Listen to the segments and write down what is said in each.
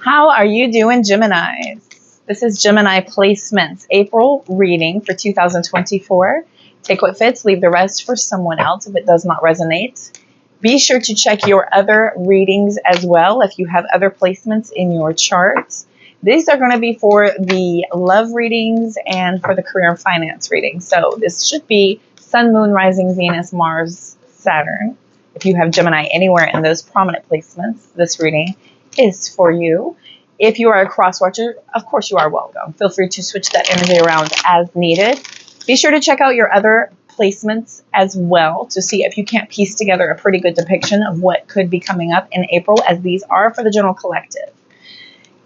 How are you doing, Geminis? This is Gemini Placements April reading for 2024. Take what fits, leave the rest for someone else if it does not resonate. Be sure to check your other readings as well if you have other placements in your charts. These are going to be for the love readings and for the career and finance reading. So this should be Sun, Moon, Rising, Venus, Mars, Saturn. If you have Gemini anywhere in those prominent placements, this reading is for you. If you are a cross watcher, of course you are welcome. Feel free to switch that energy around as needed. Be sure to check out your other placements as well to see if you can't piece together a pretty good depiction of what could be coming up in April, as these are for the general collective.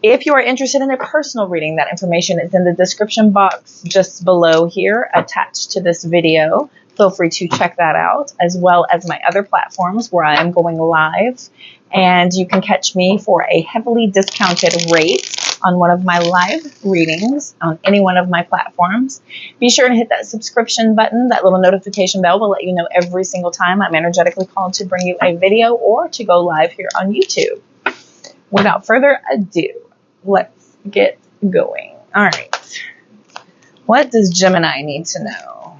If you are interested in a personal reading, that information is in the description box just below here attached to this video. Feel free to check that out, as well as my other platforms where I am going live. And you can catch me for a heavily discounted rate on one of my live readings on any one of my platforms. Be sure to hit that subscription button. That little notification bell will let you know every single time I'm energetically called to bring you a video or to go live here on YouTube. Without further ado, let's get going. All right. What does Gemini need to know?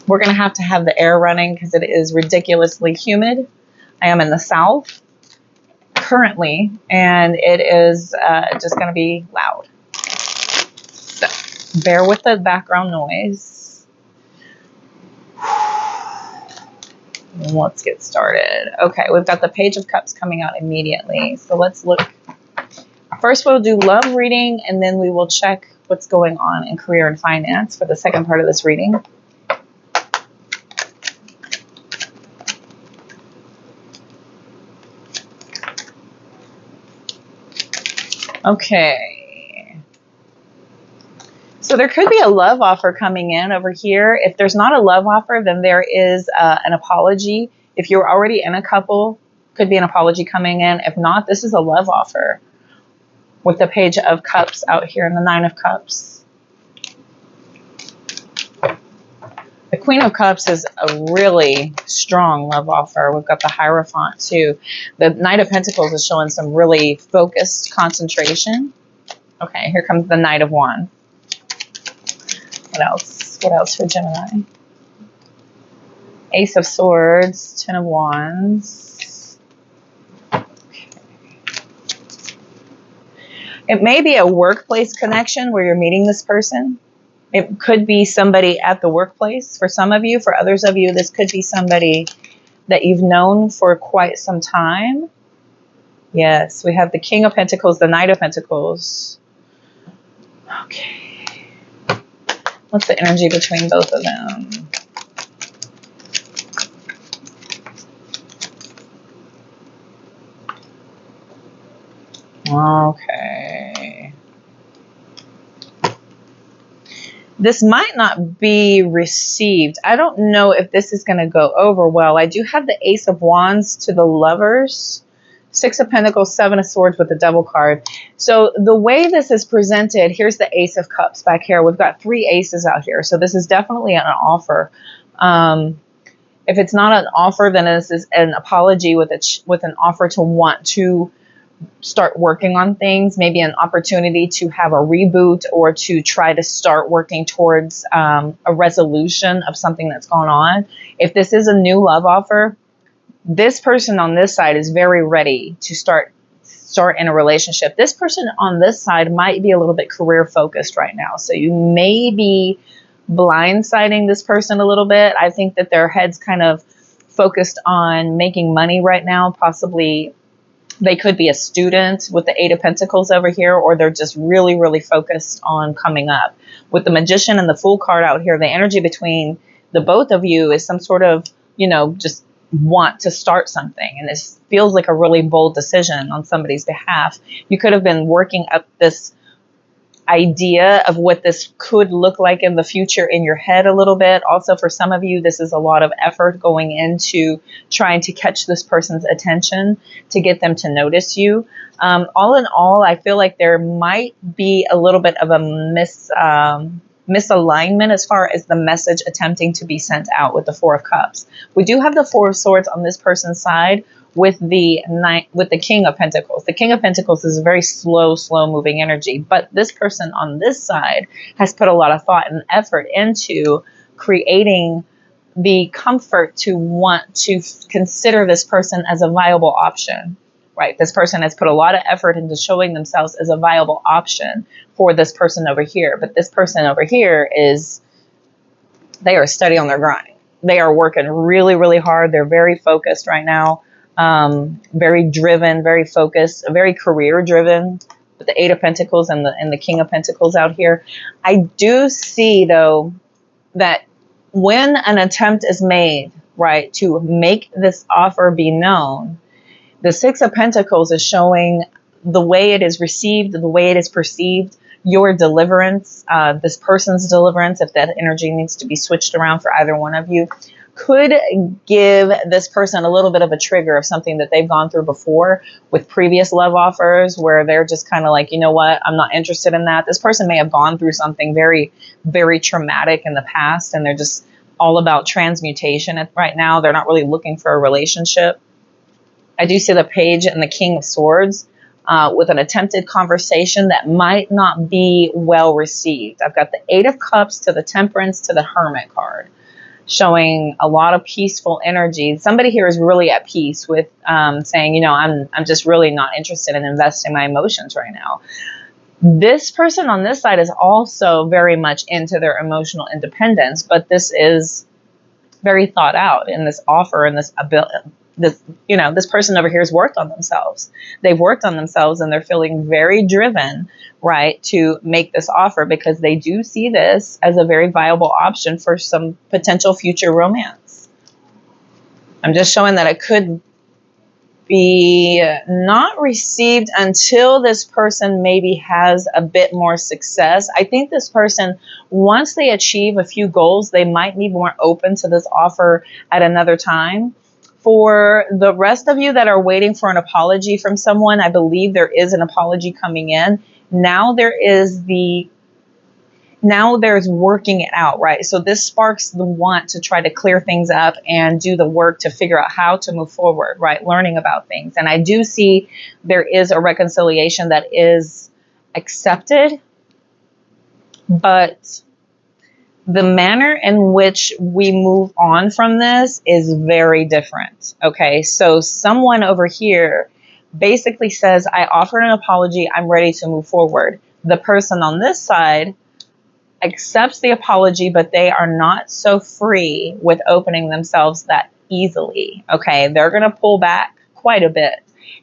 We're going to have the air running because it is ridiculously humid. I am in the South currently, and it is just going to be loud. So bear with the background noise. Let's get started. Okay, we've got the Page of Cups coming out immediately. So let's look. First, we'll do love reading, and then we will check what's going on in career and finance for the second part of this reading. Okay, so there could be a love offer coming in over here. If there's not a love offer, then there is an apology. If you're already in a couple, could be an apology coming in. If not, this is a love offer with the Page of Cups out here and the Nine of Cups. The Queen of Cups is a really strong love offer. We've got the Hierophant too. The Knight of Pentacles is showing some really focused concentration. Okay, here comes the Knight of Wands. What else? What else for Gemini? Ace of Swords, Ten of Wands. Okay. It may be a workplace connection where you're meeting this person. It could be somebody at the workplace for some of you. For others of you, this could be somebody that you've known for quite some time. Yes, we have the King of Pentacles, the Knight of Pentacles. Okay. What's the energy between both of them? Okay. This might not be received. I don't know if this is going to go over well. I do have the Ace of Wands to the Lovers, Six of Pentacles, Seven of Swords with the Devil card. So the way this is presented, here's the Ace of Cups back here. We've got three aces out here. So this is definitely an offer. If it's not an offer, then this is an apology with an offer to want to start working on things, maybe an opportunity to have a reboot or to try to start working towards a resolution of something that's going on. If this is a new love offer, this person on this side is very ready to start in a relationship. This person on this side might be a little bit career focused right now. So you may be blindsiding this person a little bit. I think that their head's kind of focused on making money right now. Possibly they could be a student with the Eight of Pentacles over here, or they're just really, really focused on coming up. With the Magician and the Fool card out here, the energy between the both of you is some sort of, just want to start something. And this feels like a really bold decision on somebody's behalf. You could have been working up this idea of what this could look like in the future in your head a little bit. Also, for some of you, this is a lot of effort going into trying to catch this person's attention, to get them to notice you. All in all, I feel like there might be a little bit of a misalignment as far as the message attempting to be sent out with the Four of Cups. We do have the Four of Swords on this person's side, with the King of Pentacles. The King of Pentacles is a very slow moving energy, but this person on this side has put a lot of thought and effort into creating the comfort to want to consider this person as a viable option, right? This person has put a lot of effort into showing themselves as a viable option for this person over here. But this person over here they are steady on their grind. They are working really, really hard. They're very focused right now, very driven, very focused, very career driven. With the Eight of Pentacles and the King of Pentacles out here, I do see though that when an attempt is made, right, to make this offer be known, the Six of Pentacles is showing the way it is received, the way it is perceived, your deliverance, this person's deliverance, if that energy needs to be switched around for either one of you, could give this person a little bit of a trigger of something that they've gone through before with previous love offers, where they're just kind of like, you know what, I'm not interested in that. This person may have gone through something very, very traumatic in the past, and they're just all about transmutation right now. They're not really looking for a relationship. I do see the Page and the King of Swords with an attempted conversation that might not be well received. I've got the Eight of Cups to the Temperance to the Hermit card, showing a lot of peaceful energy. Somebody here is really at peace with saying, you know, I'm just really not interested in investing my emotions right now. This person on this side is also very much into their emotional independence, but this is very thought out in this offer and this ability. This person over here has worked on themselves. They've worked on themselves and they're feeling very driven, right, to make this offer because they do see this as a very viable option for some potential future romance. I'm just showing that it could be not received until this person maybe has a bit more success. I think this person, once they achieve a few goals, they might be more open to this offer at another time. For the rest of you that are waiting for an apology from someone, I believe there is an apology coming in. Now there's working it out, right? So this sparks the want to try to clear things up and do the work to figure out how to move forward, right? Learning about things. And I do see there is a reconciliation that is accepted, but the manner in which we move on from this is very different. Okay, so someone over here basically says, I offered an apology, I'm ready to move forward. The person on this side accepts the apology, but they are not so free with opening themselves that easily. Okay, they're going to pull back quite a bit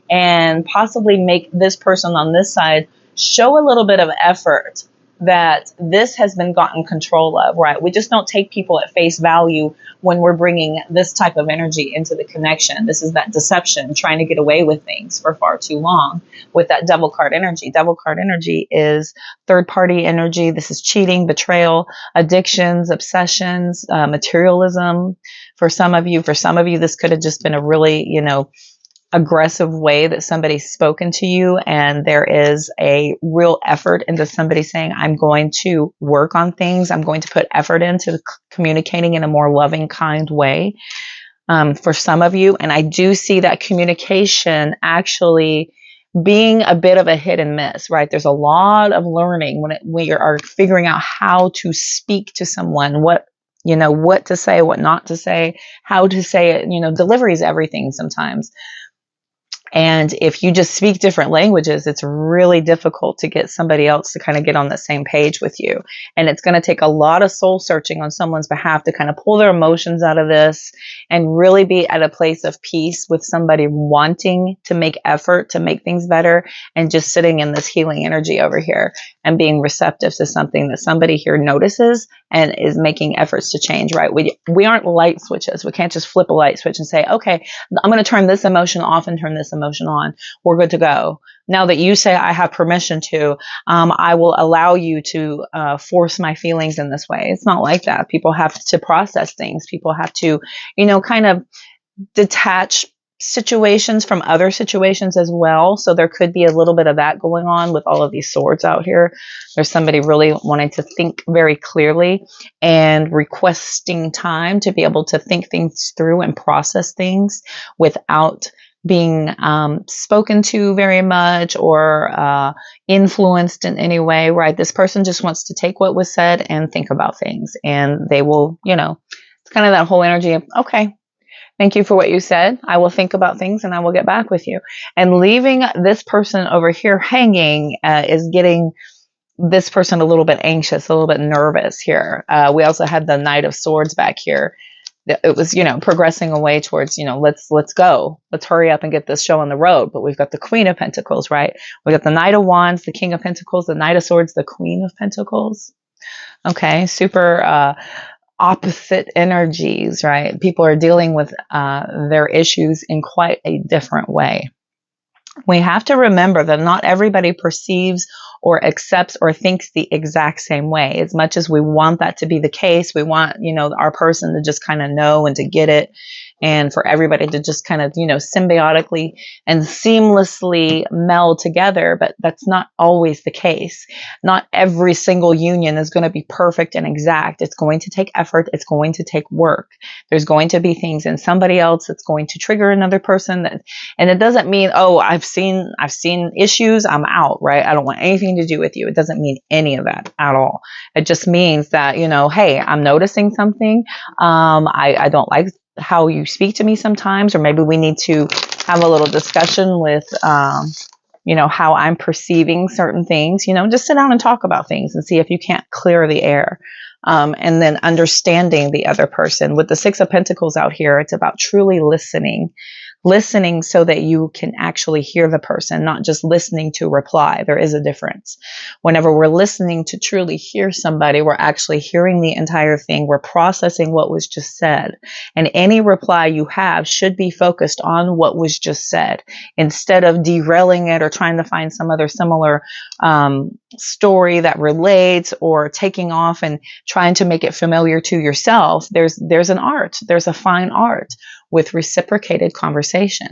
and possibly make this person on this side show a little bit of effort that this has been gotten control of, right? We just don't take people at face value when we're bringing this type of energy into the connection. This is that deception, trying to get away with things for far too long with that Devil card energy. Devil card energy is third party energy. This is cheating, betrayal, addictions, obsessions, materialism. For some of you, this could have just been a really, aggressive way that somebody's spoken to you, and there is a real effort into somebody saying, I'm going to work on things. I'm going to put effort into communicating in a more loving, kind way for some of you. And I do see that communication actually being a bit of a hit and miss, right? There's a lot of learning when we are figuring out how to speak to someone, what to say, what not to say, how to say it. Delivery is everything sometimes. And if you just speak different languages, it's really difficult to get somebody else to kind of get on the same page with you. And it's going to take a lot of soul searching on someone's behalf to kind of pull their emotions out of this and really be at a place of peace with somebody wanting to make effort to make things better and just sitting in this healing energy over here and being receptive to something that somebody here notices and is making efforts to change, right? We aren't light switches. We can't just flip a light switch and say, okay, I'm going to turn this emotion off and turn this emotion on. We're good to go. Now that you say I have permission to, I will allow you to force my feelings in this way. It's not like that. People have to process things. People have to, kind of detach situations from other situations as well. So there could be a little bit of that going on with all of these swords out here. There's somebody really wanting to think very clearly and requesting time to be able to think things through and process things without being spoken to very much or influenced in any way, right? This person just wants to take what was said and think about things. And they will, it's kind of that whole energy of, okay, thank you for what you said. I will think about things and I will get back with you. And leaving this person over here hanging is getting this person a little bit anxious, a little bit nervous here. We also had the Knight of Swords back here. It was, progressing away towards, let's go. Let's hurry up and get this show on the road. But we've got the Queen of Pentacles, right? We got the Knight of Wands, the King of Pentacles, the Knight of Swords, the Queen of Pentacles. Okay, super opposite energies, right? People are dealing with their issues in quite a different way. We have to remember that not everybody perceives or accepts or thinks the exact same way. As much as we want that to be the case, we want, our person to just kind of know and to get it, and for everybody to just kind of, symbiotically and seamlessly meld together. But that's not always the case. Not every single union is going to be perfect and exact. It's going to take effort. It's going to take work. There's going to be things in somebody else that's going to trigger another person. And it doesn't mean, oh, I've seen issues, I'm out, right? I don't want anything to do with you. It doesn't mean any of that at all. It just means that, hey, I'm noticing something. I don't like how you speak to me sometimes, or maybe we need to have a little discussion with, how I'm perceiving certain things, just sit down and talk about things and see if you can't clear the air. And then understanding the other person. With the Six of Pentacles out here, it's about truly listening so that you can actually hear the person, not just listening to reply. There is a difference. Whenever we're listening to truly hear somebody, we're actually hearing the entire thing. We're processing what was just said. And any reply you have should be focused on what was just said, instead of derailing it or trying to find some other similar story that relates, or taking off and trying to make it familiar to yourself. There's an art. There's a fine art with reciprocated conversation.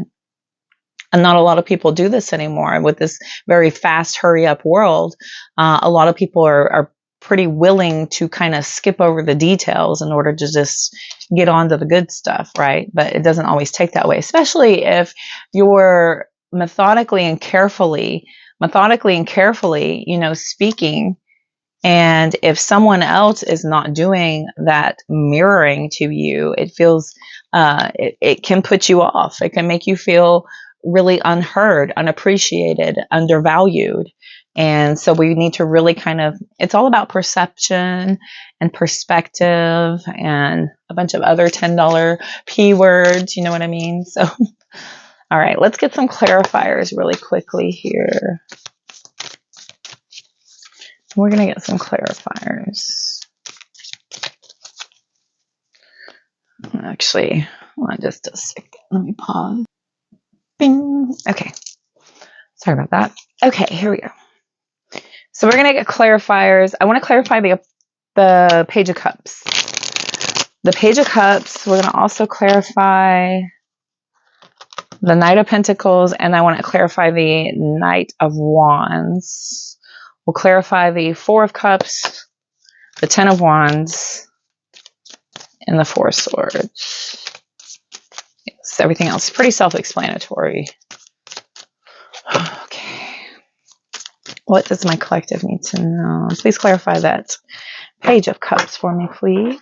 And not a lot of people do this anymore. With this very fast, hurry up world, a lot of people are pretty willing to kind of skip over the details in order to just get on to the good stuff, right? But it doesn't always take that way, especially if you're methodically and carefully, speaking. And if someone else is not doing that mirroring to you, it feels, it can put you off. It can make you feel really unheard, unappreciated, undervalued. And so we need to really it's all about perception and perspective and a bunch of other $10 P words, you know what I mean? So, all right, let's get some clarifiers really quickly here. We're going to get some clarifiers. Actually, hold on just a second. Let me pause. Bing. Okay. Sorry about that. Okay, here we go. So we're going to get clarifiers. I want to clarify the Page of Cups. The Page of Cups, we're going to also clarify the Knight of Pentacles, and I want to clarify the Knight of Wands. We'll clarify the Four of Cups, the Ten of Wands, and the Four of Swords. Yes, everything else is pretty self-explanatory. Okay. What does my collective need to know? Please clarify that Page of Cups for me, please.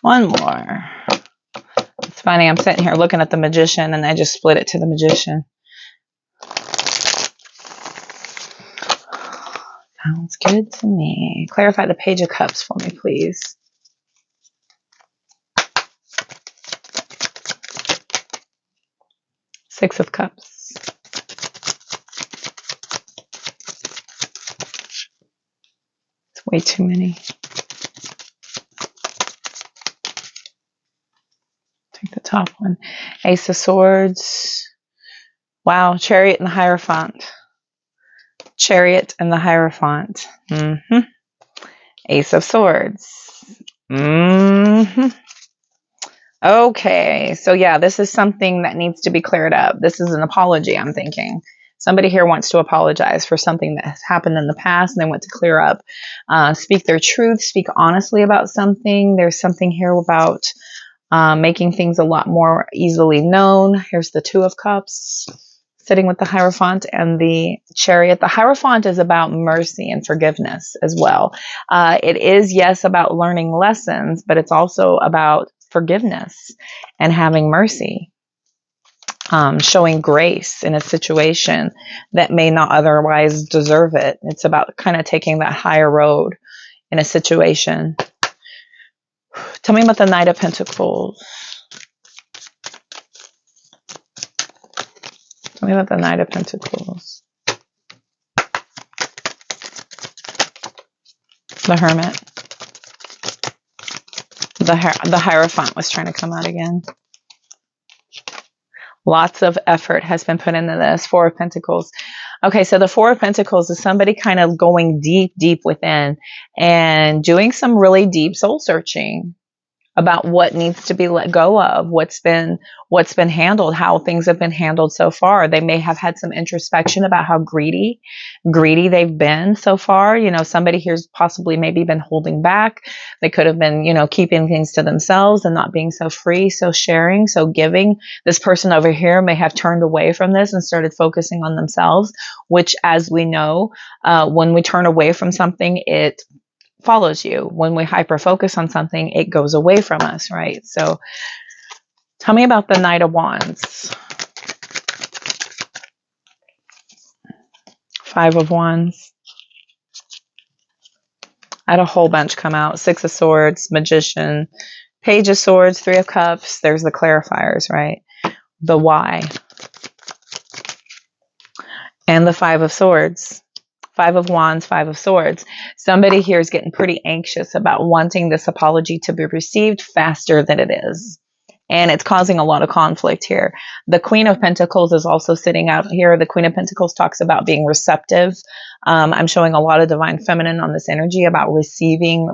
One more. It's funny, I'm sitting here looking at the Magician and I just split it to the Magician. Sounds good to me. Clarify the Page of Cups for me, please. Six of Cups. It's way too many. Take the top one. Ace of Swords. Wow, Chariot and the Hierophant. Chariot and the Hierophant. Ace of Swords. Okay, so yeah, this is something that needs to be cleared up. This is an apology, I'm thinking. Somebody here wants to apologize for something that has happened in the past and they want to clear up, speak their truth, speak honestly about something. There's something here about making things a lot more easily known. Here's the Two of Cups sitting with the Hierophant and the Chariot. The Hierophant is about mercy and forgiveness as well. It is, yes, about learning lessons, but it's also about forgiveness and having mercy, showing grace in a situation that may not otherwise deserve it. It's about kind of taking that higher road in a situation. Tell me about the Knight of Pentacles. Tell me about the Knight of Pentacles. The Hermit. The Hierophant was trying to come out again. Lots of effort has been put into this. Four of Pentacles. Okay, so the Four of Pentacles is somebody kind of going deep, deep within and doing some really deep soul searching about what needs to be let go of, what's been handled, how things have been handled so far. They may have had some introspection about how greedy they've been so far. You know, somebody here's possibly maybe been holding back. They could have been, you know, keeping things to themselves and not being so free, so sharing, so giving. This person over here may have turned away from this and started focusing on themselves, which, as we know, when we turn away from something, it follows you. When we hyper focus on something, it goes away from us, right? So tell me about the Knight of Wands. Five of Wands. I had a whole bunch come out. Six of Swords, Magician, Page of Swords, Three of Cups. There's the clarifiers, right? The why. And the Five of Swords. Five of Wands, Five of Swords. Somebody here is getting pretty anxious about wanting this apology to be received faster than it is. And it's causing a lot of conflict here. The Queen of Pentacles is also sitting out here. The Queen of Pentacles talks about being receptive. I'm showing a lot of Divine Feminine on this energy about receiving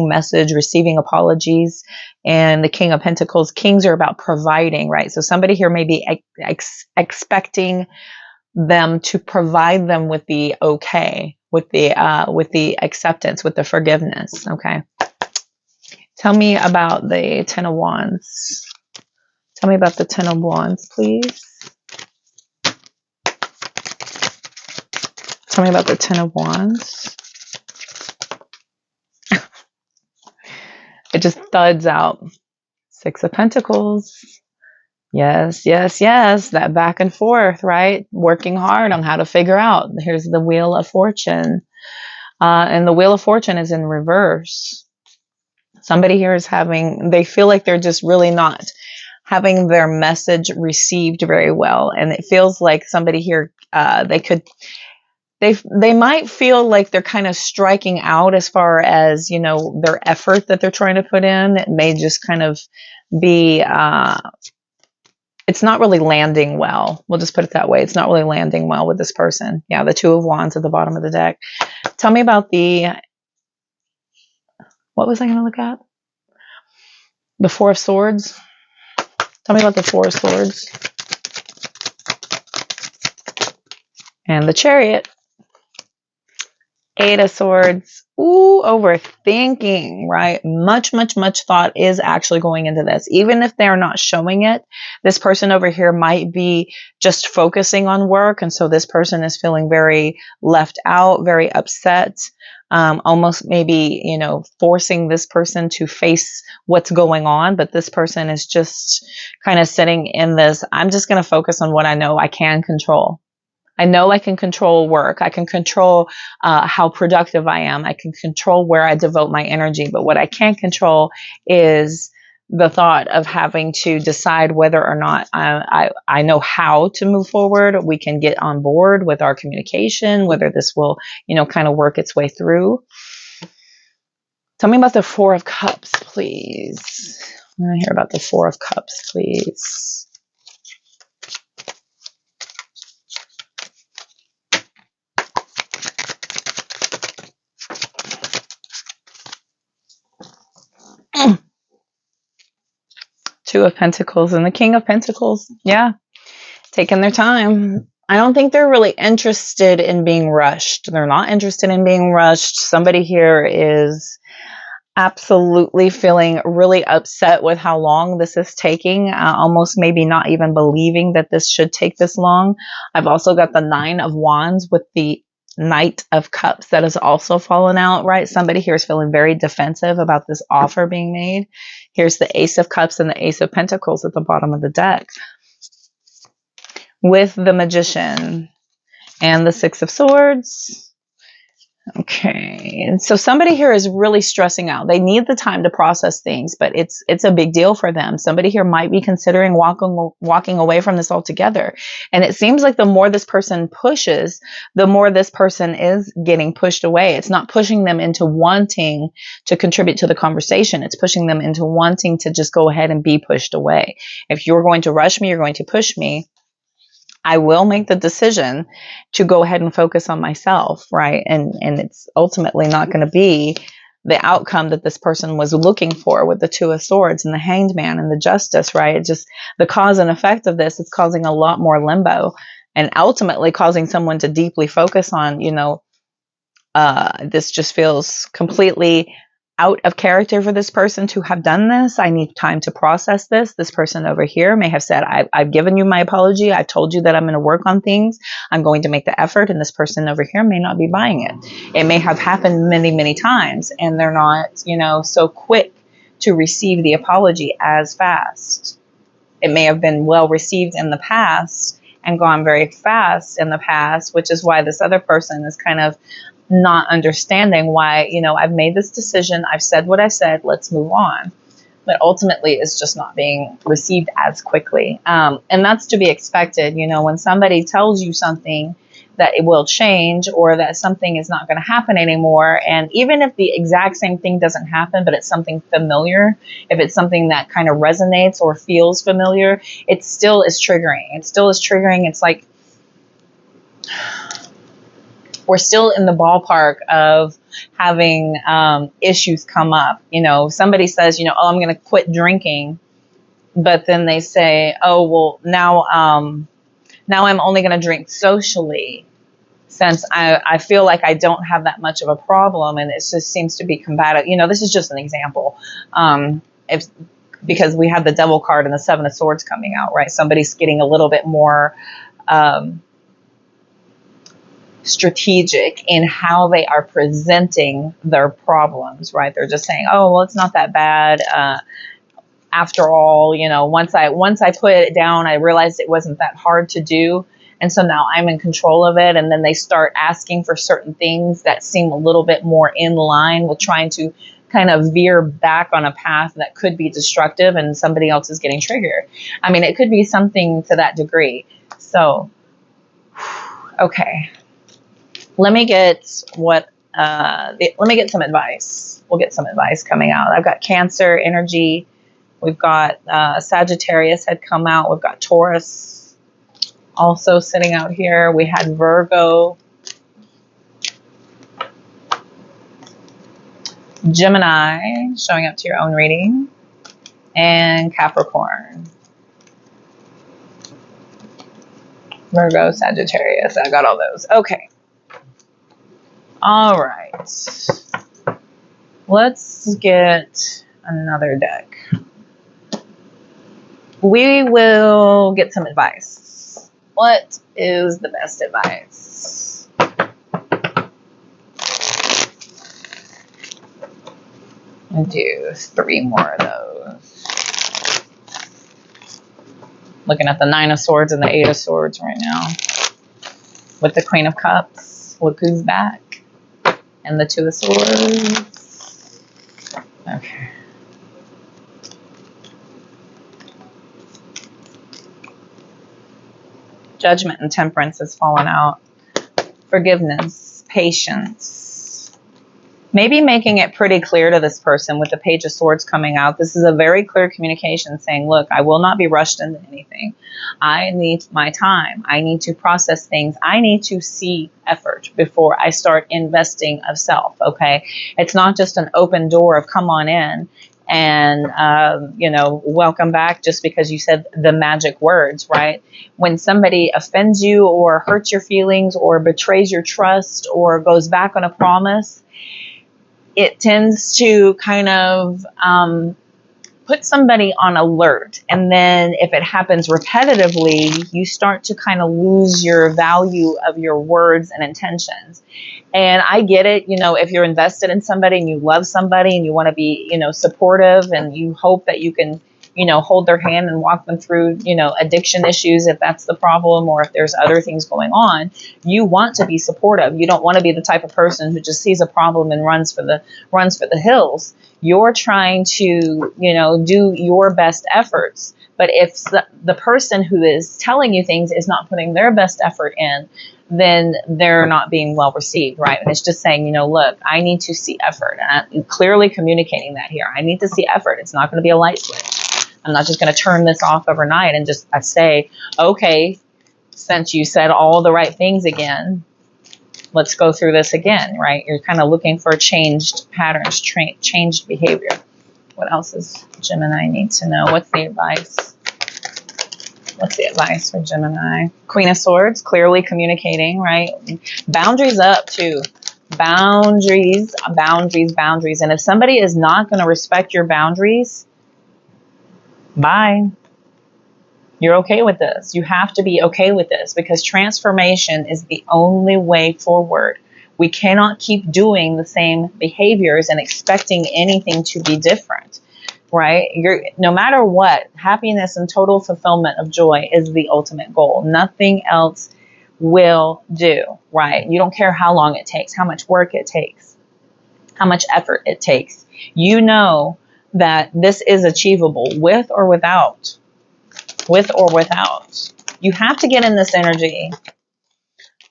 message, receiving apologies. And the King of Pentacles, kings are about providing, right? So somebody here may be expecting them to provide them with the okay, with the acceptance, with the forgiveness. Okay. Tell me about the Ten of Wands. Tell me about the Ten of Wands, please. Tell me about the Ten of Wands. It just thuds out. Six of Pentacles. Yes, yes, yes. That back and forth, right? Working hard on how to figure out. Here's the Wheel of Fortune. And the Wheel of Fortune is in reverse. Somebody here is they feel like they're just really not having their message received very well. And it feels like somebody here, they might feel like they're kind of striking out as far as, you know, their effort that they're trying to put in. It may just kind of be, it's not really landing well. We'll just put it that way. It's not really landing well with this person. Yeah, the Two of Wands at the bottom of the deck. Tell me about what was I going to look at? The Four of Swords. Tell me about the Four of Swords. And the Chariot. Eight of Swords. Ooh, overthinking, right? Much, much, much thought is actually going into this. Even if they're not showing it, this person over here might be just focusing on work. And so this person is feeling very left out, very upset, almost maybe, you know, forcing this person to face what's going on. But this person is just kind of sitting in this, I'm just going to focus on what I know I can control. I know I can control work. I can control how productive I am. I can control where I devote my energy. But what I can't control is the thought of having to decide whether or not I know how to move forward. We can get on board with our communication, whether this will, you know, kind of work its way through. Tell me about the Four of Cups, please. I want to hear about the Four of Cups, please. Two of Pentacles and the King of Pentacles. Yeah, taking their time. I don't think they're really interested in being rushed. They're not interested in being rushed. Somebody here is absolutely feeling really upset with how long this is taking, almost maybe not even believing that this should take this long. I've also got the Nine of Wands with the Knight of Cups that has also fallen out, right? Somebody here is feeling very defensive about this offer being made. Here's the Ace of Cups and the Ace of Pentacles at the bottom of the deck, with the Magician and the Six of Swords. Okay, and so somebody here is really stressing out. They need the time to process things, but it's a big deal for them. Somebody here might be considering walking away from this altogether. And it seems like the more this person pushes, the more this person is getting pushed away. It's not pushing them into wanting to contribute to the conversation. It's pushing them into wanting to just go ahead and be pushed away. If you're going to rush me, you're going to push me, I will make the decision to go ahead and focus on myself, right? And it's ultimately not going to be the outcome that this person was looking for with the Two of Swords and the Hanged Man and the Justice, right? It just, the cause and effect of this is causing a lot more limbo and ultimately causing someone to deeply focus on, this just feels completely out of character for this person to have done this. I need time to process this. This person over here may have said, I've given you my apology. I've told you that I'm going to work on things. I'm going to make the effort. And this person over here may not be buying it. It may have happened many, many times and they're not, so quick to receive the apology as fast. It may have been well received in the past and gone very fast in the past, which is why this other person is kind of not understanding why, I've made this decision. I've said what I said. Let's move on. But ultimately, it's just not being received as quickly. And that's to be expected. When somebody tells you something that it will change or that something is not going to happen anymore. And even if the exact same thing doesn't happen, but it's something familiar, if it's something that kind of resonates or feels familiar, it still is triggering. It still is triggering. It's like, we're still in the ballpark of having issues come up. Somebody says, I'm going to quit drinking. But then they say, oh, well, now I'm only going to drink socially since I feel like I don't have that much of a problem. And it just seems to be combative. This is just an example. Because we have the Devil card and the Seven of Swords coming out, right? Somebody's getting a little bit more strategic in how they are presenting their problems, right? They're just saying, oh, well, it's not that bad. After all, once I put it down, I realized it wasn't that hard to do. And so now I'm in control of it. And then they start asking for certain things that seem a little bit more in line with trying to kind of veer back on a path that could be destructive and somebody else is getting triggered. I mean, it could be something to that degree. So, okay. Let me get some advice. We'll get some advice coming out. I've got Cancer energy. We've got Sagittarius had come out. We've got Taurus also sitting out here. We had Virgo. Gemini showing up to your own reading. And Capricorn. Virgo, Sagittarius. I got all those. Okay. All right, let's get another deck. We will get some advice. What is the best advice? I'll do 3 more of those. Looking at the Nine of Swords and the Eight of Swords right now. With the Queen of Cups. Look who's back. And the Two of Swords. Okay. Judgment and Temperance has fallen out. Forgiveness, patience. Maybe making it pretty clear to this person with the Page of Swords coming out. This is a very clear communication saying, look, I will not be rushed into anything. I need my time. I need to process things. I need to see effort before I start investing of self, okay? It's not just an open door of come on in and, welcome back just because you said the magic words, right? When somebody offends you or hurts your feelings or betrays your trust or goes back on a promise, it tends to kind of put somebody on alert. And then if it happens repetitively, you start to kind of lose your value of your words and intentions. And I get it, if you're invested in somebody and you love somebody and you want to be, supportive, and you hope that you can, hold their hand and walk them through, addiction issues, if that's the problem, or if there's other things going on, you want to be supportive. You don't want to be the type of person who just sees a problem and runs for the hills. You're trying to, do your best efforts. But if the person who is telling you things is not putting their best effort in, then they're not being well received, right? And it's just saying, look, I need to see effort. And I'm clearly communicating that here. I need to see effort. It's not going to be a light switch. I'm not just going to turn this off overnight and just say, okay, since you said all the right things again, let's go through this again, right? You're kind of looking for changed patterns, changed behavior. What else does Gemini need to know? What's the advice? What's the advice for Gemini? Queen of Swords, clearly communicating, right? Boundaries up too. Boundaries. And if somebody is not going to respect your boundaries, bye. You're okay with this. You have to be okay with this, because transformation is the only way forward. We cannot keep doing the same behaviors and expecting anything to be different, right? No matter what, happiness and total fulfillment of joy is the ultimate goal. Nothing else will do, right? You don't care how long it takes, how much work it takes, how much effort it takes. You know that this is achievable with or without. With or without. You have to get in this energy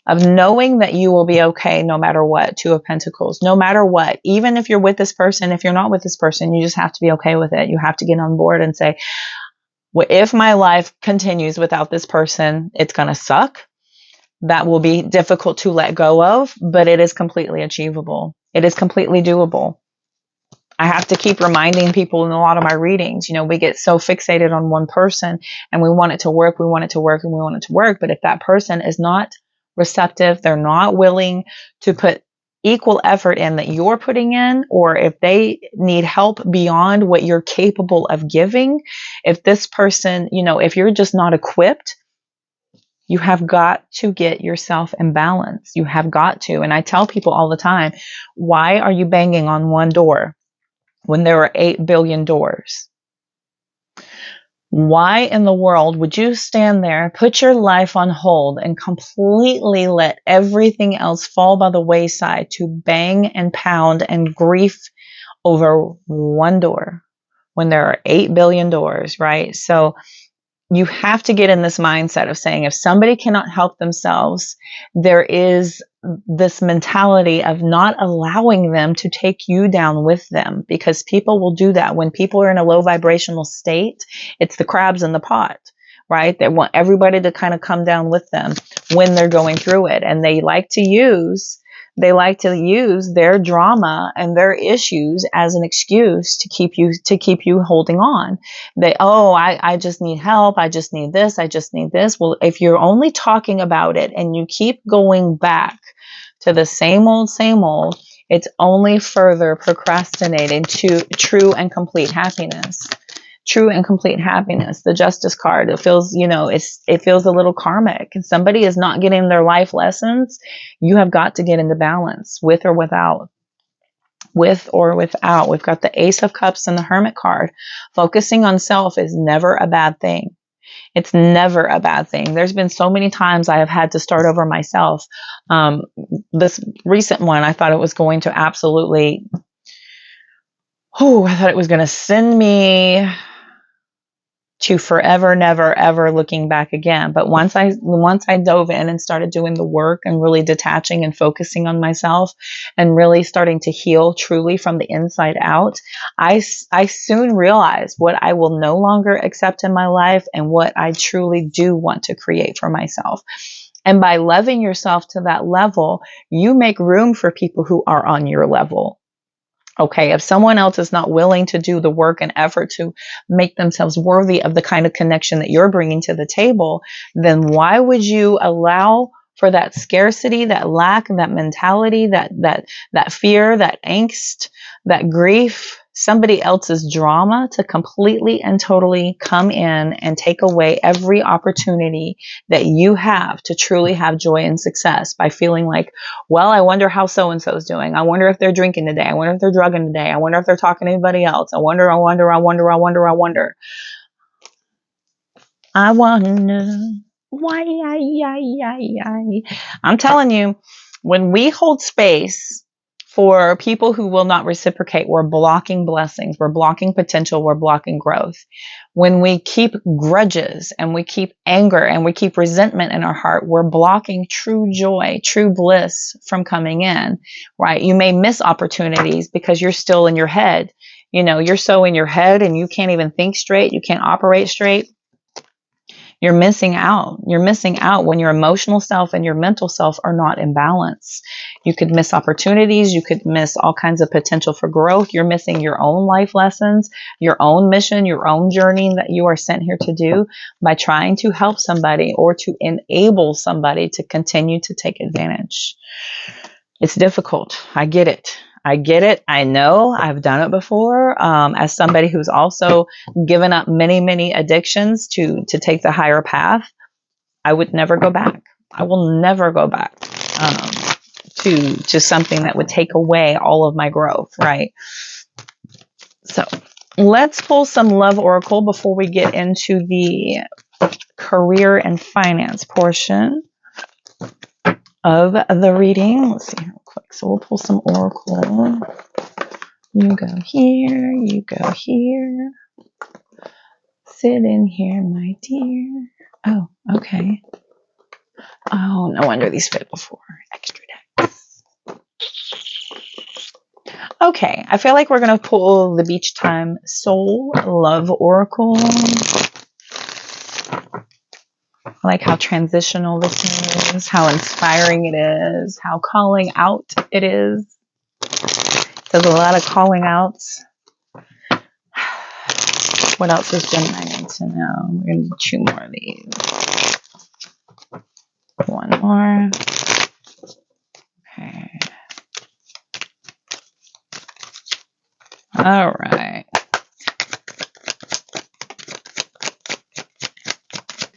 of knowing that you will be okay no matter what. Two of Pentacles. No matter what. Even if you're with this person, if you're not with this person, you just have to be okay with it. You have to get on board and say, well, if my life continues without this person, it's going to suck. That will be difficult to let go of, but it is completely achievable. It is completely doable. I have to keep reminding people in a lot of my readings, we get so fixated on one person and we want it to work, and we want it to work. But if that person is not receptive, they're not willing to put equal effort in that you're putting in, or if they need help beyond what you're capable of giving, if this person, if you're just not equipped, you have got to get yourself in balance. You have got to. And I tell people all the time, why are you banging on one door when there are 8 billion doors? Why in the world would you stand there, put your life on hold, and completely let everything else fall by the wayside to bang and pound and grief over one door when there are 8 billion doors, right? So you have to get in this mindset of saying, if somebody cannot help themselves, there is this mentality of not allowing them to take you down with them, because people will do that. When people are in a low vibrational state, it's the crabs in the pot, right? They want everybody to kind of come down with them when they're going through it. And they like to use their drama and their issues as an excuse to keep you holding on. I just need help. I just need this. I just need this. Well, if you're only talking about it and you keep going back to the same old, it's only further procrastinating to true and complete happiness. True and complete happiness. The Justice card, it feels, it feels a little karmic. And somebody is not getting their life lessons. You have got to get into balance, with or without. With or without. We've got the Ace of Cups and the Hermit card. Focusing on self is never a bad thing. It's never a bad thing. There's been so many times I have had to start over myself. This recent one, I thought it was going to absolutely, I thought it was going to send me to forever, never, ever looking back again. But once I dove in and started doing the work and really detaching and focusing on myself and really starting to heal truly from the inside out, I soon realized what I will no longer accept in my life and what I truly do want to create for myself. And by loving yourself to that level, you make room for people who are on your level. Okay, if someone else is not willing to do the work and effort to make themselves worthy of the kind of connection that you're bringing to the table, then why would you allow for that scarcity, that lack, that mentality, that fear, that angst, that grief, somebody else's drama to completely and totally come in and take away every opportunity that you have to truly have joy and success by feeling like, well, I wonder how so-and-so is doing. I wonder if they're drinking today. I wonder if they're drugging today. I wonder if they're talking to anybody else. I wonder. Why? I'm telling you, when we hold space for people who will not reciprocate, we're blocking blessings, we're blocking potential, we're blocking growth. When we keep grudges and we keep anger and we keep resentment in our heart, we're blocking true joy, true bliss from coming in, right? You may miss opportunities because you're still in your head. You know, you're so in your head and you can't even think straight. You can't operate straight. You're missing out. You're missing out when your emotional self and your mental self are not in balance. You could miss opportunities. You could miss all kinds of potential for growth. You're missing your own life lessons, your own mission, your own journey that you are sent here to do by trying to help somebody or to enable somebody to continue to take advantage. It's difficult. I get it. I know I've done it before. As somebody who's also given up many, many addictions to take the higher path, I would never go back. I will never go back to something that would take away all of my growth, right? So let's pull some love oracle before we get into the career and finance portion of the reading. Let's see real quick. So we'll pull some oracle. You go here, you go here. Sit in here, my dear. Oh, okay. Oh, no wonder these fit before. Extra decks. Okay, I feel like we're going to pull the Beach Time Soul Love Oracle. I like how transitional this is, how inspiring it is, how calling out it is. There's a lot of calling outs. What else does Gemini need to know? We're going to do 2 more of these. 1 more. Okay. All right.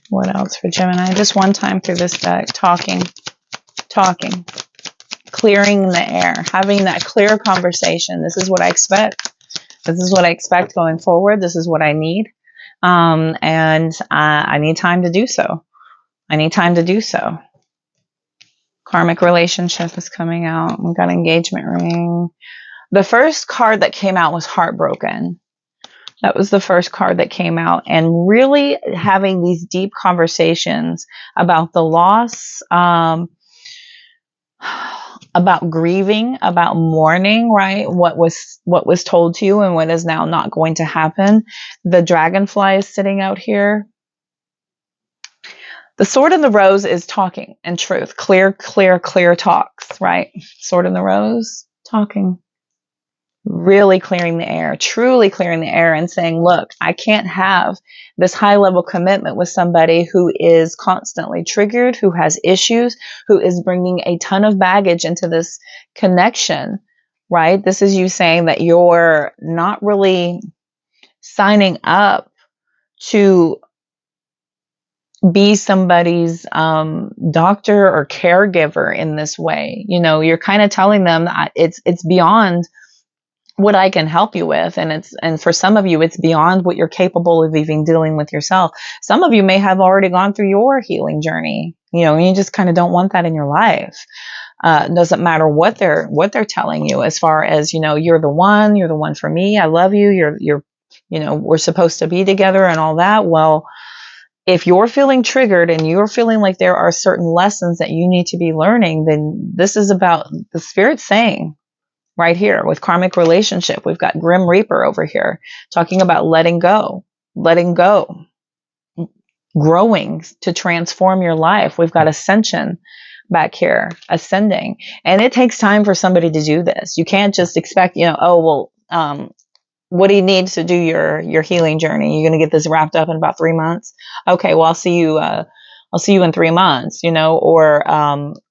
What else for Gemini? Just one time through this deck, talking, clearing the air, having that clear conversation. This is what I expect. This is what I expect going forward. This is what I need. And I need time to do so. Karmic relationship is coming out. We've got engagement ring. The first card that came out was heartbroken. That was the first card that came out, and really having these deep conversations about the loss, about grieving, about mourning, right? What was told to you and what is now not going to happen. The dragonfly is sitting out here. The sword and the rose is talking and truth. Clear talks, right? Sword and the rose, talking. Really clearing the air, truly clearing the air and saying, look, I can't have this high level commitment with somebody who is constantly triggered, who has issues, who is bringing a ton of baggage into this connection, right? This is you saying that you're not really signing up to be somebody's doctor or caregiver in this way. You know, you're kind of telling them that it's beyond what I can help you with. And for some of you, it's beyond what you're capable of even dealing with yourself. Some of you may have already gone through your healing journey, you know, and you just kind of don't want that in your life. It doesn't matter what they're telling you as far as, you know, you're the one for me. I love you. You're, you know, we're supposed to be together and all that. Well, if you're feeling triggered and you're feeling like there are certain lessons that you need to be learning, then this is about the spirit saying, right here with karmic relationship, we've got Grim Reaper over here talking about letting go, growing to transform your life. We've got Ascension back here, ascending. And it takes time for somebody to do this. You can't just expect, what do you need to do your healing journey? You're going to get this wrapped up in about 3 months. Okay, well, I'll see you in 3 months, or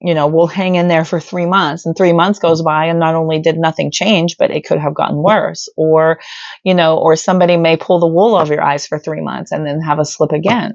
we'll hang in there for 3 months, and 3 months goes by and not only did nothing change, but it could have gotten worse, or somebody may pull the wool over your eyes for 3 months and then have a slip again.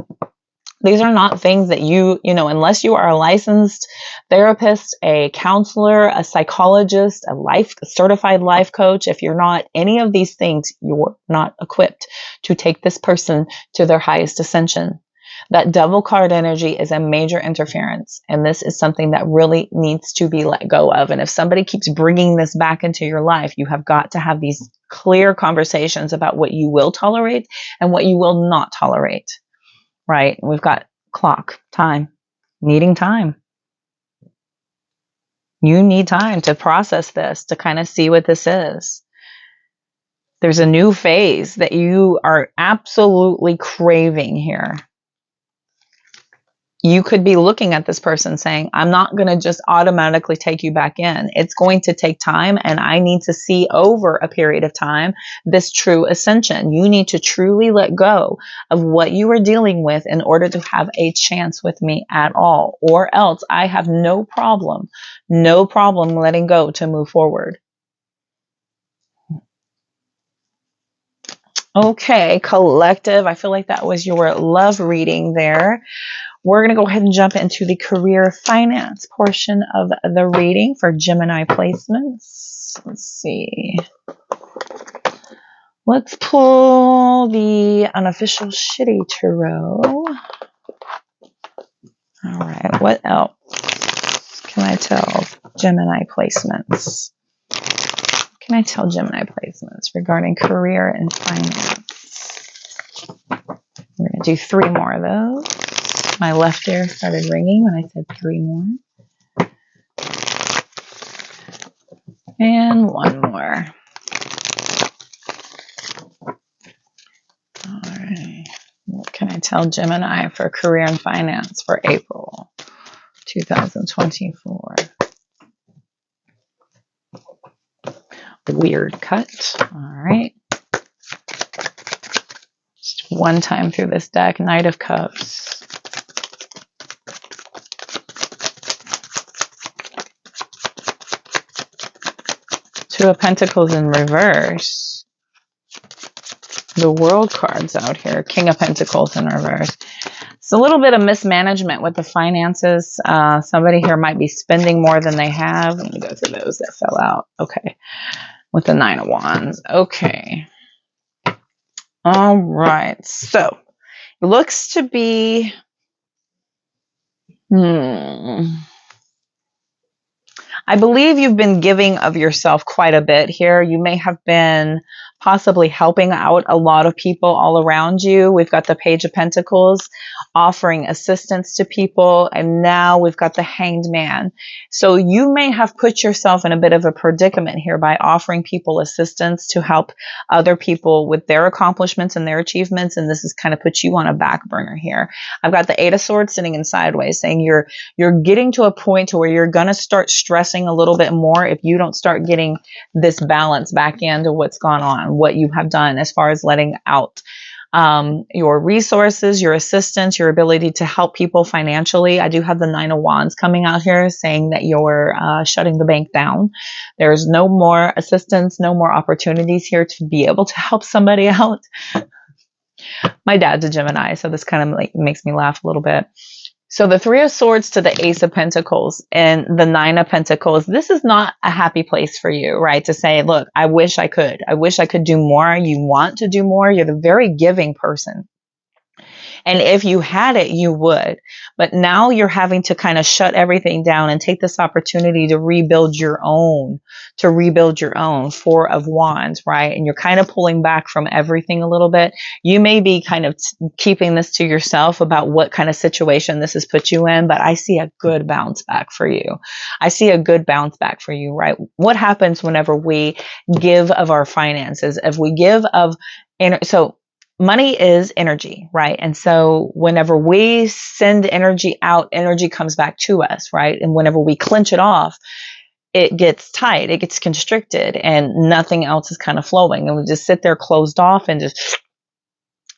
These are not things that unless you are a licensed therapist, a counselor, a psychologist, a certified life coach, if you're not any of these things, you're not equipped to take this person to their highest ascension. That devil card energy is a major interference, and this is something that really needs to be let go of. And if somebody keeps bringing this back into your life, you have got to have these clear conversations about what you will tolerate and what you will not tolerate. Right? We've got clock, time, needing time. You need time to process this, to kind of see what this is. There's a new phase that you are absolutely craving here. You could be looking at this person saying, I'm not going to just automatically take you back in. It's going to take time, and I need to see over a period of time this true ascension. You need to truly let go of what you are dealing with in order to have a chance with me at all, or else I have no problem letting go to move forward. Okay, collective. I feel like that was your love reading there. We're going to go ahead and jump into the career finance portion of the reading for Gemini placements. Let's see. Let's pull the unofficial shitty tarot. All right. What else can I tell Gemini placements? Can I tell Gemini placements regarding career and finance? We're going to do 3 more of those. My left ear started ringing when I said 3 more. And 1 more. All right. What can I tell Gemini for career and finance for April 2024? Weird cut. All right. Just one time through this deck. Knight of Cups. Two of Pentacles in reverse. The World cards out here. King of Pentacles in reverse. It's a little bit of mismanagement with the finances. Somebody here might be spending more than they have. Let me go through those that fell out. Okay. With the 9 of Wands. Okay. All right. So, it looks to be... I believe you've been giving of yourself quite a bit here. You may have been possibly helping out a lot of people all around you. We've got the Page of Pentacles offering assistance to people, and now we've got the Hanged Man. So you may have put yourself in a bit of a predicament here by offering people assistance to help other people with their accomplishments and their achievements, and this has kind of put you on a back burner here. I've got the 8 of Swords sitting in sideways, saying you're getting to a point to where you're going to start stressing a little bit more if you don't start getting this balance back into what's gone on, what you have done as far as letting out your resources, your assistance, your ability to help people financially. I do have the 9 of Wands coming out here saying that you're shutting the bank down. There's no more assistance, no more opportunities here to be able to help somebody out. My dad's a Gemini, so this kind of makes me laugh a little bit. So the 3 of Swords to the Ace of Pentacles and the 9 of Pentacles, this is not a happy place for you, right? To say, look, I wish I could. I wish I could do more. You want to do more. You're the very giving person. And if you had it, you would. But now you're having to kind of shut everything down and take this opportunity to rebuild your own, 4 of Wands, right? And you're kind of pulling back from everything a little bit. You may be kind of keeping this to yourself about what kind of situation this has put you in, but I see a good bounce back for you. I see a good bounce back for you, right? What happens whenever we give of our finances? If we give of, so money is energy, right? And so whenever we send energy out, energy comes back to us, right? And whenever we clench it off, it gets tight, it gets constricted, and nothing else is kind of flowing. And we just sit there closed off and just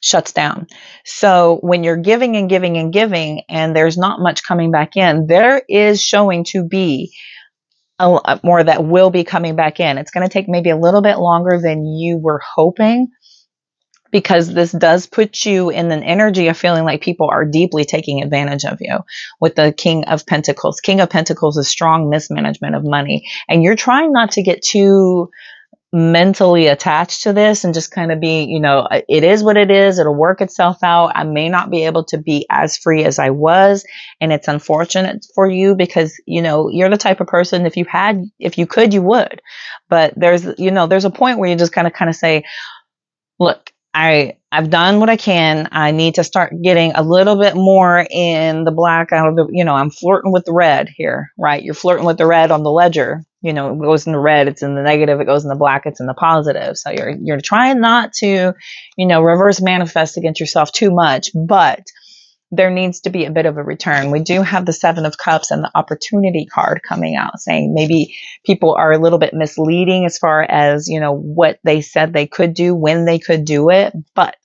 shuts down. So when you're giving and giving and giving, and there's not much coming back in, there is showing to be a lot more that will be coming back in. It's going to take maybe a little bit longer than you were hoping, because this does put you in an energy of feeling like people are deeply taking advantage of you with the King of Pentacles. King of Pentacles is strong mismanagement of money. And you're trying not to get too mentally attached to this and just kind of be, it is what it is. It'll work itself out. I may not be able to be as free as I was. And it's unfortunate for you because, you're the type of person, if you could, you would. But there's a point where you just kind of say, look, I've done what I can. I need to start getting a little bit more in the black out of the, I'm flirting with the red here, right? You're flirting with the red on the ledger. It goes in the red, it's in the negative. It goes in the black, it's in the positive. So you're trying not to, reverse manifest against yourself too much, but there needs to be a bit of a return. We do have the Seven of Cups and the opportunity card coming out, saying maybe people are a little bit misleading as far as, what they said they could do, when they could do it. But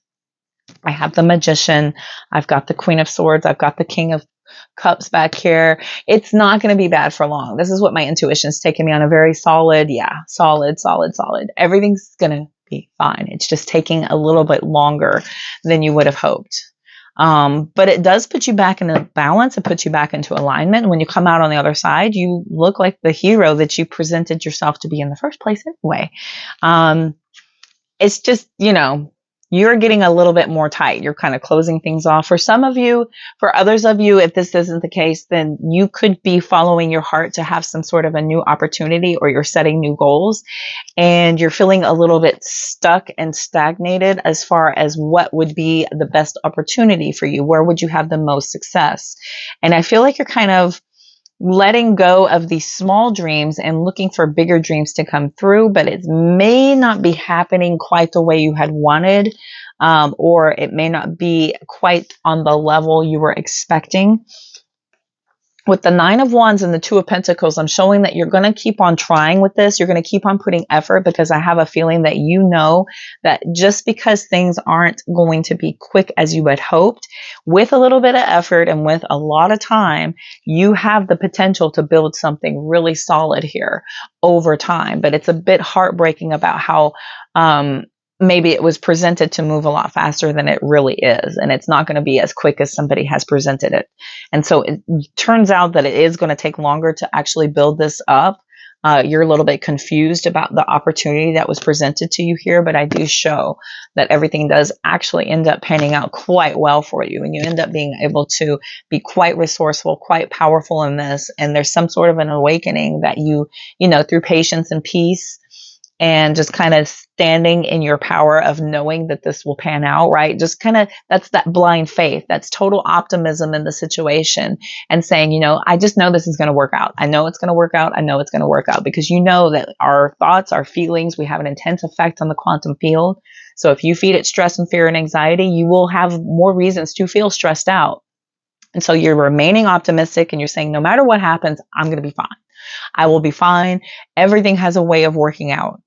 I have the Magician. I've got the Queen of Swords. I've got the King of Cups back here. It's not going to be bad for long. This is what my intuition is taking me on, a very solid. Everything's going to be fine. It's just taking a little bit longer than you would have hoped. But it does put you back in a balance. It puts you back into alignment. When you come out on the other side, you look like the hero that you presented yourself to be in the first place anyway. It's just, you're getting a little bit more tight. You're kind of closing things off. For some of you, for others of you, if this isn't the case, then you could be following your heart to have some sort of a new opportunity, or you're setting new goals and you're feeling a little bit stuck and stagnated as far as what would be the best opportunity for you. Where would you have the most success? And I feel like you're kind of letting go of these small dreams and looking for bigger dreams to come through, but it may not be happening quite the way you had wanted, or it may not be quite on the level you were expecting. With the Nine of Wands and the Two of Pentacles, I'm showing that you're going to keep on trying with this. You're going to keep on putting effort, because I have a feeling that that just because things aren't going to be quick as you had hoped, with a little bit of effort and with a lot of time, you have the potential to build something really solid here over time. But it's a bit heartbreaking about how maybe it was presented to move a lot faster than it really is. And it's not going to be as quick as somebody has presented it. And so it turns out that it is going to take longer to actually build this up. You're a little bit confused about the opportunity that was presented to you here, but I do show that everything does actually end up panning out quite well for you. And you end up being able to be quite resourceful, quite powerful in this. And there's some sort of an awakening that you through patience and peace, and just kind of standing in your power of knowing that this will pan out, right? Just kind of, that's that blind faith. That's total optimism in the situation, and saying, I just know this is going to work out. I know it's going to work out. I know it's going to work out, because that our thoughts, our feelings, we have an intense effect on the quantum field. So if you feed it stress and fear and anxiety, you will have more reasons to feel stressed out. And so you're remaining optimistic, and you're saying, no matter what happens, I'm going to be fine. I will be fine. Everything has a way of working out.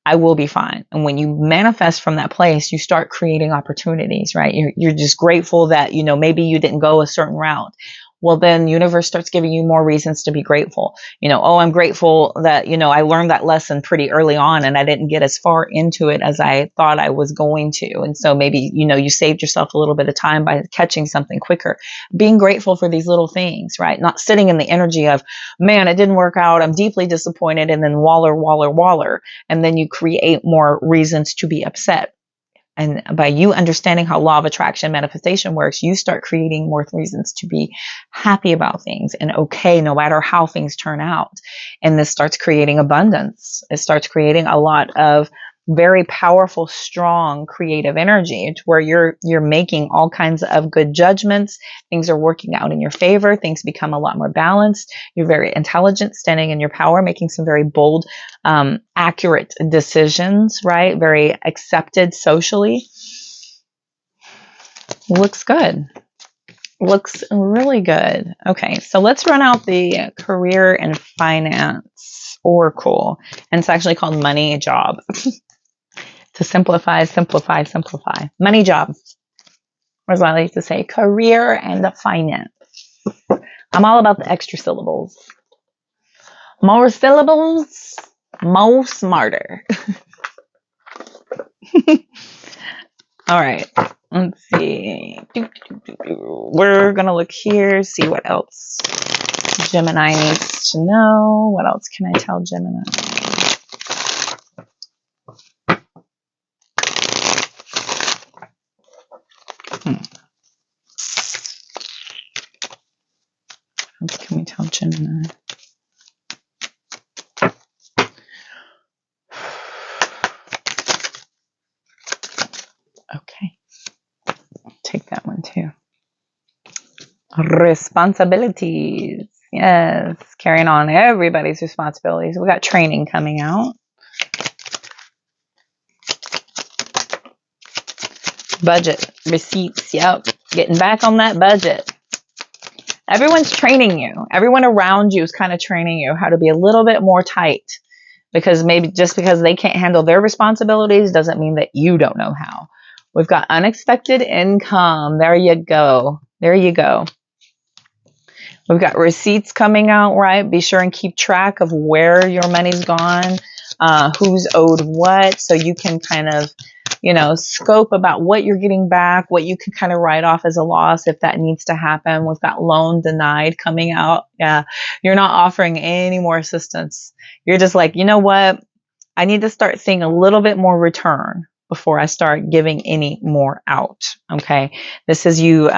I will be fine. And when you manifest from that place, you start creating opportunities, right? You're just grateful that, maybe you didn't go a certain route. Well, then universe starts giving you more reasons to be grateful. I'm grateful that, I learned that lesson pretty early on, and I didn't get as far into it as I thought I was going to. And so maybe, you saved yourself a little bit of time by catching something quicker. Being grateful for these little things, right? Not sitting in the energy of, man, it didn't work out, I'm deeply disappointed, and then waller. And then you create more reasons to be upset. And by you understanding how law of attraction manifestation works, you start creating more reasons to be happy about things and okay, no matter how things turn out. And this starts creating abundance. It starts creating a lot of very powerful, strong, creative energy. It's where you're making all kinds of good judgments. Things are working out in your favor. Things become a lot more balanced. You're very intelligent, standing in your power, making some very bold, accurate decisions, right? Very accepted socially. Looks good. Looks really good. Okay, so let's run out the career and finance oracle. And it's actually called money job. To simplify. Money job. Or as I like to say, career and the finance. I'm all about the extra syllables. More syllables, more smarter. All right, let's see. We're going to look here, see what else Gemini needs to know. What else can I tell Gemini? What else can we tell Gemini? Okay. Take that one too. Responsibilities. Yes. Carrying on everybody's responsibilities. We got training coming out. Budget. Receipts. Yep. Getting back on that budget. Everyone's training you. Everyone around you is kind of training you how to be a little bit more tight. Because maybe just because they can't handle their responsibilities doesn't mean that you don't know how. We've got unexpected income. There you go. There you go. We've got receipts coming out, right? Be sure and keep track of where your money's gone, who's owed what, so you can kind of, scope about what you're getting back, what you can kind of write off as a loss if that needs to happen. We've got loan denied coming out. Yeah, you're not offering any more assistance. You're just like, you know what? I need to start seeing a little bit more return before I start giving any more out. Okay. This is you,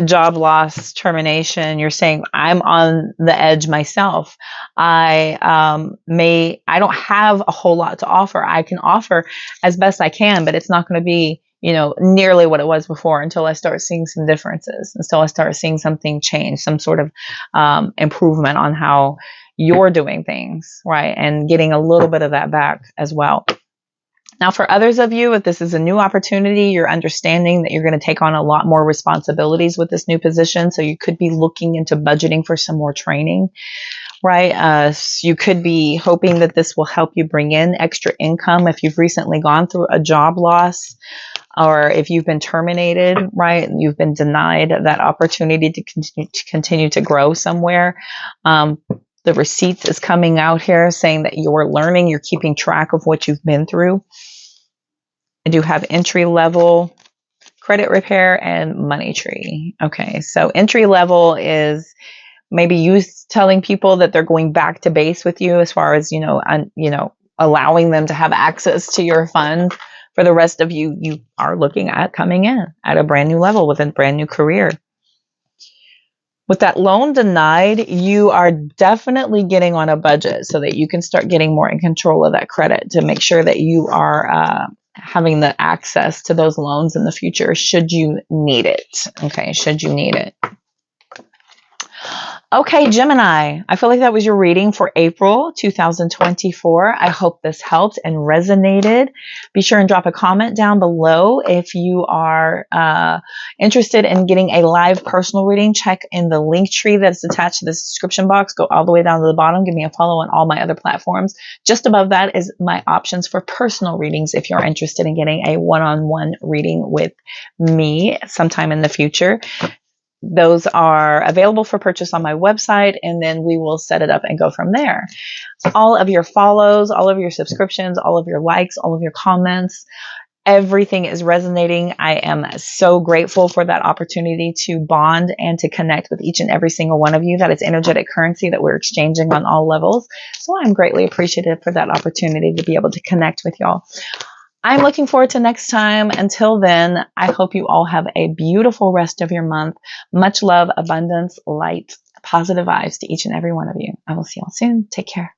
job loss, termination. You're saying I'm on the edge myself. I don't have a whole lot to offer. I can offer as best I can, but it's not going to be, nearly what it was before until I start seeing some differences, until I start seeing something change, some sort of improvement on how you're doing things, right? And getting a little bit of that back as well. Now, for others of you, if this is a new opportunity, you're understanding that you're going to take on a lot more responsibilities with this new position. So you could be looking into budgeting for some more training, right? You could be hoping that this will help you bring in extra income if you've recently gone through a job loss, or if you've been terminated, right? You've been denied that opportunity to continue to grow somewhere. The receipts is coming out here saying that you're learning, you're keeping track of what you've been through. I do have entry level, credit repair, and money tree. Okay, so entry level is maybe you telling people that they're going back to base with you as far as, allowing them to have access to your fund. For the rest of you, you are looking at coming in at a brand new level with a brand new career. With that loan denied, you are definitely getting on a budget so that you can start getting more in control of that credit to make sure that you are having the access to those loans in the future should you need it. Okay, should you need it. Okay, Gemini, I feel like that was your reading for April 2024. I hope this helped and resonated. Be sure and drop a comment down below if you are interested in getting a live personal reading. Check in the link tree that's attached to the description box. Go all the way down to the bottom. Give me a follow on all my other platforms. Just above that is my options for personal readings if you're interested in getting a one-on-one reading with me sometime in the future. Those are available for purchase on my website, and then we will set it up and go from there. All of your follows, all of your subscriptions, all of your likes, all of your comments, everything is resonating. I am so grateful for that opportunity to bond and to connect with each and every single one of you. That is energetic currency that we're exchanging on all levels. So I'm greatly appreciative for that opportunity to be able to connect with y'all. I'm looking forward to next time. Until then, I hope you all have a beautiful rest of your month. Much love, abundance, light, positive vibes to each and every one of you. I will see y'all soon. Take care.